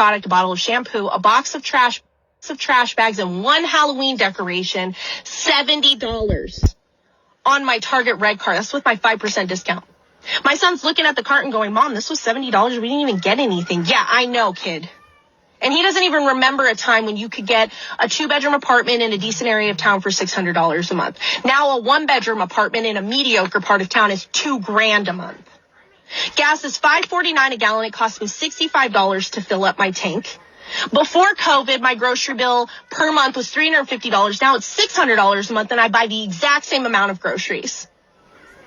product, a bottle of shampoo, a box of trash bags, and one Halloween decoration, $70 on my Target Red card. That's with my 5% discount. My son's looking at the cart and going, Mom, this was $70. We didn't even get anything. Yeah, I know, kid. And he doesn't even remember a time when you could get a 2-bedroom apartment in a decent area of town for $600 a month. Now a 1-bedroom apartment in a mediocre part of town is $2,000 a month. Gas is $5.49 a gallon. It cost me $65 to fill up my tank. Before COVID, my grocery bill per month was $350. Now it's $600 a month, and I buy the exact same amount of groceries.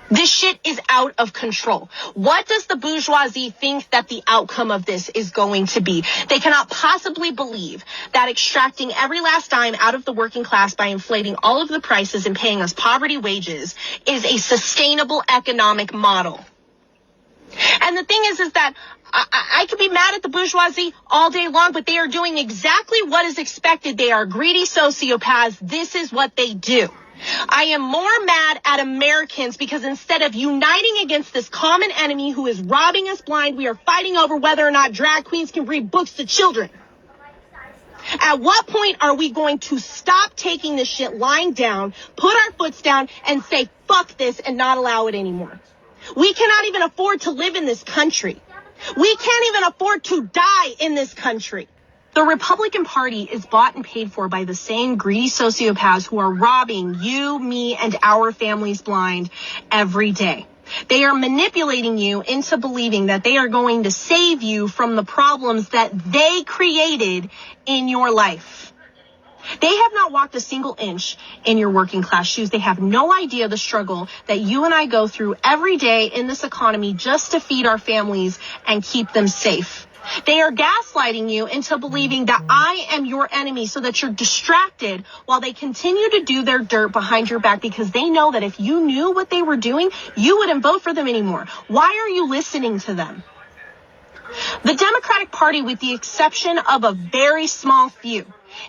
This shit is out of control. What does the bourgeoisie think that the outcome of this is going to be? They cannot possibly believe that extracting every last dime out of the working class by inflating all of the prices and paying us poverty wages is a sustainable economic model. And the thing is that I could be mad at the bourgeoisie all day long, but they are doing exactly what is expected. They are greedy sociopaths. This is what they do. I am more mad at Americans because instead of uniting against this common enemy who is robbing us blind, we are fighting over whether or not drag queens can read books to children. At what point are we going to stop taking this shit lying down, put our foots down, and say, fuck this, and not allow it anymore? We cannot even afford to live in this country. We can't even afford to die in this country. The Republican Party is bought and paid for by the same greedy sociopaths who are robbing you, me, and our families blind every day. They are manipulating you into believing that they are going to save you from the problems that they created in your life. They have not walked a single inch in your working class shoes. They have no idea the struggle that you and I go through every day in this economy just to feed our families and keep them safe. They are gaslighting you into believing that I am your enemy so that you're distracted while they continue to do their dirt behind your back because they know that if you knew what they were doing, you wouldn't vote for them anymore. Why are you listening to them? The Democratic Party, with the exception of a very small few,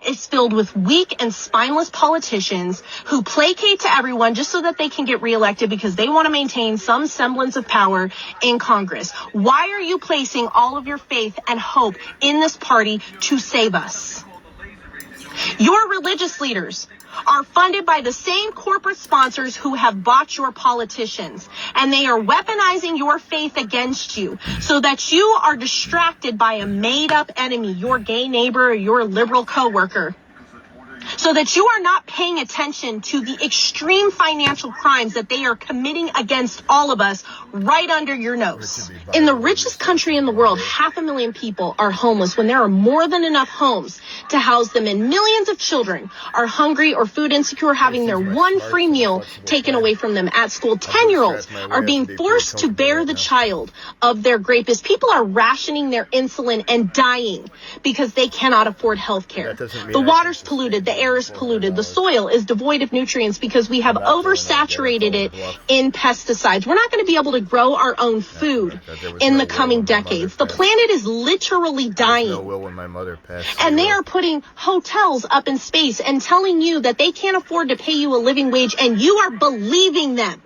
is filled with weak and spineless politicians who placate to everyone just so that they can get reelected because they want to maintain some semblance of power in Congress. Why are you placing all of your faith and hope in this party to save us? Your religious leaders are funded by the same corporate sponsors who have bought your politicians, and they are weaponizing your faith against you so that you are distracted by a made-up enemy, your gay neighbor or your liberal coworker, so that you are not paying attention to the extreme financial crimes that they are committing against all of us right under your nose. In the richest country in the world, 500,000 people are homeless when there are more than enough homes to house them, and millions of children are hungry or food insecure, having their one free meal taken away from them at school. 10-year-olds are being forced to bear the child of their rapist. People are rationing their insulin and dying because they cannot afford health care. The water's polluted, the air is polluted, the soil is devoid of nutrients because we have oversaturated it in pesticides. We're not going to be able to grow our own food in the coming decades. The planet is literally dying. And they are putting hotels up in space and telling you that they can't afford to pay you a living wage, and you are believing them.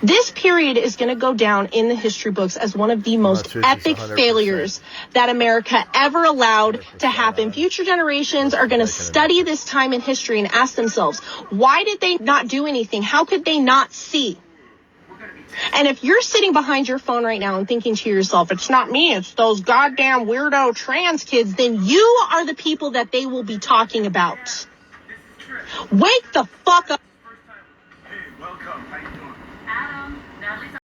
This period is going to go down in the history books as one of the most epic failures that America ever allowed to happen. Future generations are going to study this time in history and ask themselves, why did they not do anything? How could they not see? And if you're sitting behind your phone right now and thinking to yourself, it's not me, it's those goddamn weirdo trans kids, then you are the people that they will be talking about. Wake the fuck up.